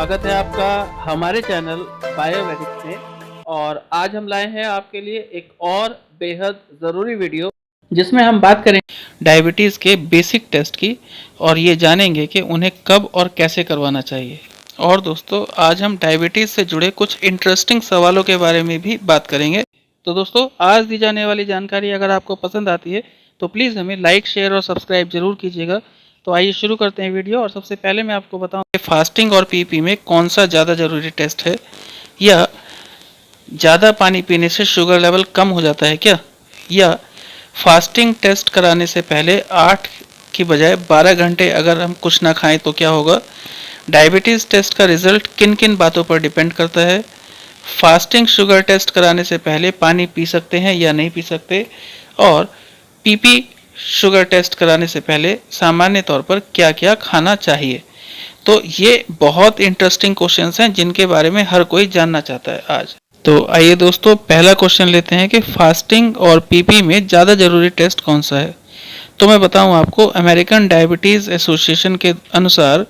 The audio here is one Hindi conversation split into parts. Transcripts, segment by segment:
स्वागत है आपका हमारे चैनल बायोवेदिक्स में। और आज हम लाए हैं आपके लिए एक और बेहद ज़रूरी वीडियो जिसमें हम बात करेंगे डायबिटीज़ के बेसिक टेस्ट की और ये जानेंगे कि उन्हें कब और कैसे करवाना चाहिए। और दोस्तों आज हम डायबिटीज़ से जुड़े कुछ इंटरेस्टिंग सवालों के बारे में भी बात करेंगे। तो दोस्तों आज दी जाने वाली जानकारी अगर आपको पसंद आती है तो प्लीज़ हमें लाइक, शेयर और सब्सक्राइब जरूर कीजिएगा। तो आइए शुरू करते हैं वीडियो। और सबसे पहले मैं आपको बताऊं कि फास्टिंग और पीपी में कौन सा ज़्यादा ज़रूरी टेस्ट है, या ज़्यादा पानी पीने से शुगर लेवल कम हो जाता है क्या, या फास्टिंग टेस्ट कराने से पहले 8 की बजाय 12 घंटे अगर हम कुछ ना खाएं तो क्या होगा, डायबिटीज़ टेस्ट का रिजल्ट किन किन बातों पर डिपेंड करता है, फास्टिंग शुगर टेस्ट कराने से पहले पानी पी सकते हैं या नहीं पी सकते, और पीपी शुगर टेस्ट कराने से पहले सामान्य तौर पर क्या क्या खाना चाहिए। तो ये बहुत इंटरेस्टिंग क्वेश्चंस हैं जिनके बारे में हर कोई जानना चाहता है आज। तो आइए दोस्तों पहला क्वेश्चन लेते हैं कि फास्टिंग और पीपी में ज़्यादा ज़रूरी टेस्ट कौन सा है। तो मैं बताऊं आपको, अमेरिकन डायबिटीज़ एसोसिएशन के अनुसार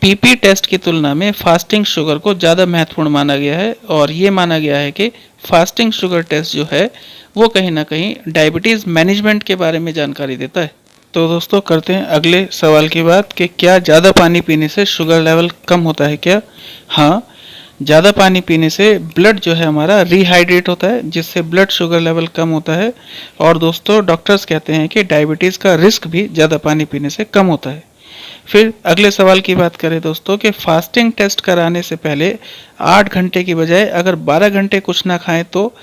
पीपी टेस्ट की तुलना में फास्टिंग शुगर को ज़्यादा महत्वपूर्ण माना गया है, और ये माना गया है कि फास्टिंग शुगर टेस्ट जो है वो कहीं ना कहीं डायबिटीज़ मैनेजमेंट के बारे में जानकारी देता है। तो दोस्तों करते हैं अगले सवाल की बात कि क्या ज़्यादा पानी पीने से शुगर लेवल कम होता है क्या। हाँ, ज़्यादा पानी पीने से ब्लड जो है हमारा रिहाइड्रेट होता है, जिससे ब्लड शुगर लेवल कम होता है। और दोस्तों डॉक्टर्स कहते हैं कि डायबिटीज़ का रिस्क भी ज़्यादा पानी पीने से कम होता है। फिर अगले सवाल की बात करें दोस्तों कि फास्टिंग टेस्ट कराने से पहले 8 घंटे की बजाय अगर 12 घंटे कुछ ना खाएं तो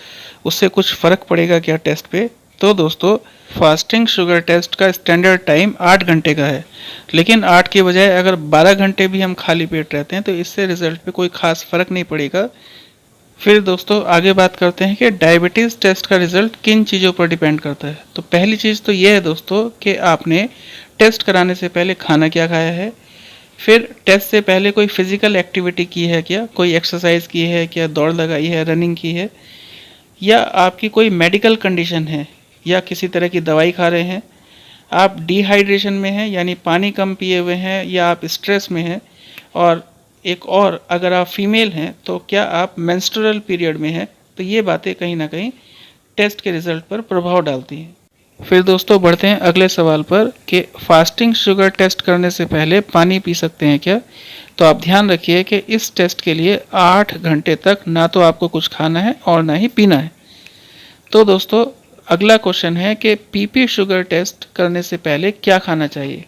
उससे कुछ फ़र्क पड़ेगा क्या टेस्ट पे। तो दोस्तों फास्टिंग शुगर टेस्ट का स्टैंडर्ड टाइम 8 घंटे का है, लेकिन 8 के बजाय अगर 12 घंटे भी हम खाली पेट रहते हैं तो इससे रिजल्ट पे कोई ख़ास फ़र्क नहीं पड़ेगा। फिर दोस्तों आगे बात करते हैं कि डायबिटीज़ टेस्ट का रिजल्ट किन चीज़ों पर डिपेंड करता है। तो पहली चीज़ तो ये है दोस्तों कि आपने टेस्ट कराने से पहले खाना क्या खाया है, फिर टेस्ट से पहले कोई फिजिकल एक्टिविटी की है क्या, कोई एक्सरसाइज की है क्या, दौड़ लगाई है, रनिंग की है, या आपकी कोई मेडिकल कंडीशन है या किसी तरह की दवाई खा रहे हैं, आप डिहाइड्रेशन में हैं यानी पानी कम पिए हुए हैं, या आप स्ट्रेस में हैं, और एक और अगर आप फीमेल हैं तो क्या आप मेंस्ट्रुअल पीरियड में हैं। तो ये बातें कहीं ना कहीं टेस्ट के रिजल्ट पर प्रभाव डालती हैं। फिर दोस्तों बढ़ते हैं अगले सवाल पर कि फास्टिंग शुगर टेस्ट करने से पहले पानी पी सकते हैं क्या। तो आप ध्यान रखिए कि इस टेस्ट के लिए 8 घंटे तक ना तो आपको कुछ खाना है और ना ही पीना है। तो दोस्तों अगला क्वेश्चन है कि पीपी शुगर टेस्ट करने से पहले क्या खाना चाहिए।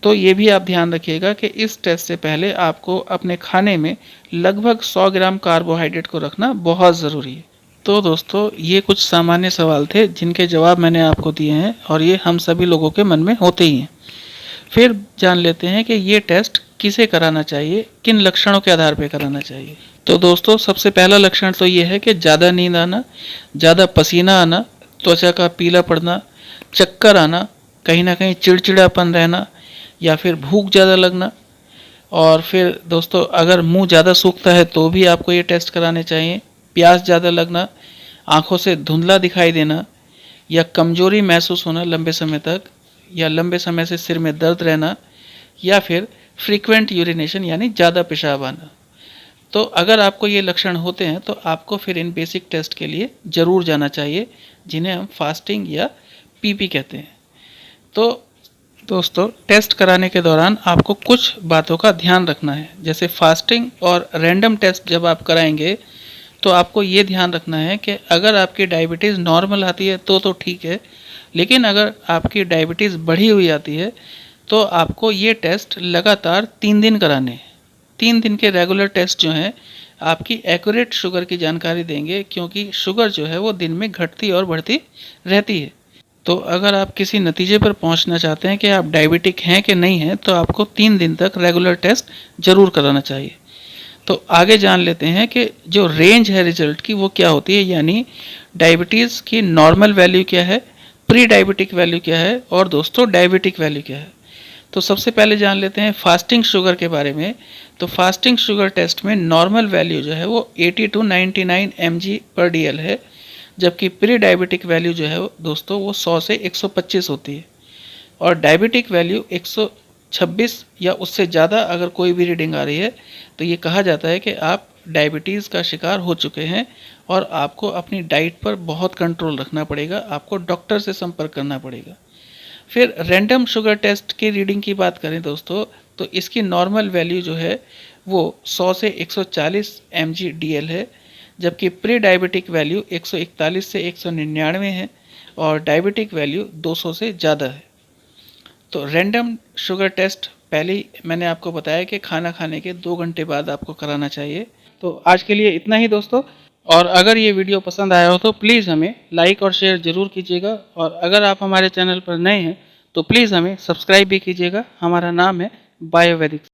तो ये भी आप ध्यान रखिएगा कि इस टेस्ट से पहले आपको अपने खाने में लगभग 100 ग्राम कार्बोहाइड्रेट को रखना बहुत ज़रूरी है। तो दोस्तों ये कुछ सामान्य सवाल थे जिनके जवाब मैंने आपको दिए हैं, और ये हम सभी लोगों के मन में होते ही हैं। फिर जान लेते हैं कि ये टेस्ट किसे कराना चाहिए, किन लक्षणों के आधार पर कराना चाहिए। तो दोस्तों सबसे पहला लक्षण तो ये है कि ज़्यादा नींद आना, ज़्यादा पसीना आना, त्वचा का पीला पड़ना, चक्कर आना, कहीं ना कहीं चिड़चिड़ापन रहना, या फिर भूख ज़्यादा लगना। और फिर दोस्तों अगर मुंह ज़्यादा सूखता है तो भी आपको ये टेस्ट कराने चाहिए। प्यास ज़्यादा लगना, आँखों से धुंधला दिखाई देना, या कमजोरी महसूस होना लंबे समय तक, या लंबे समय से सिर में दर्द रहना, या फिर फ्रीक्वेंट यूरिनेशन यानी ज़्यादा पेशाब आना। तो अगर आपको ये लक्षण होते हैं तो आपको फिर इन बेसिक टेस्ट के लिए ज़रूर जाना चाहिए, जिन्हें हम फास्टिंग या पीपी कहते हैं। तो दोस्तों टेस्ट कराने के दौरान आपको कुछ बातों का ध्यान रखना है। जैसे फास्टिंग और रैंडम टेस्ट जब आप कराएंगे तो आपको ये ध्यान रखना है कि अगर आपकी डायबिटीज़ नॉर्मल आती है तो ठीक है, लेकिन अगर आपकी डायबिटीज़ बढ़ी हुई आती है तो आपको ये टेस्ट लगातार 3 दिन कराने हैं। 3 दिन के रेगुलर टेस्ट जो हैं आपकी एक्यूरेट शुगर की जानकारी देंगे, क्योंकि शुगर जो है वो दिन में घटती और बढ़ती रहती है। तो अगर आप किसी नतीजे पर पहुंचना चाहते हैं कि आप डायबिटिक हैं कि नहीं हैं, तो आपको 3 दिन तक रेगुलर टेस्ट ज़रूर कराना चाहिए। तो आगे जान लेते हैं कि जो रेंज है रिजल्ट की वो क्या होती है, यानी डायबिटीज़ की नॉर्मल वैल्यू क्या है, प्री डायबिटिक वैल्यू क्या है, और दोस्तों डायबिटिक वैल्यू क्या है। तो सबसे पहले जान लेते हैं फास्टिंग शुगर के बारे में। तो फास्टिंग शुगर टेस्ट में नॉर्मल वैल्यू जो है वो 80 to 99 mg/dl है, जबकि प्री डायबिटिक वैल्यू जो है दोस्तों वो 100 से 125 होती है, और डायबिटिक वैल्यू 26 या उससे ज़्यादा अगर कोई भी रीडिंग आ रही है तो ये कहा जाता है कि आप डायबिटीज़ का शिकार हो चुके हैं और आपको अपनी डाइट पर बहुत कंट्रोल रखना पड़ेगा, आपको डॉक्टर से संपर्क करना पड़ेगा। फिर रैंडम शुगर टेस्ट की रीडिंग की बात करें दोस्तों, तो इसकी नॉर्मल वैल्यू जो है वो 100 से 140 mg/dl है, जबकि प्री डायबिटिक वैल्यू 141 से 199 है और डायबिटिक वैल्यू 200 से ज़्यादा है। तो रैंडम शुगर टेस्ट पहले ही मैंने आपको बताया कि खाना खाने के 2 घंटे बाद आपको कराना चाहिए। तो आज के लिए इतना ही दोस्तों, और अगर ये वीडियो पसंद आया हो तो प्लीज़ हमें लाइक और शेयर ज़रूर कीजिएगा, और अगर आप हमारे चैनल पर नए हैं तो प्लीज़ हमें सब्सक्राइब भी कीजिएगा। हमारा नाम है बायोवैदिक।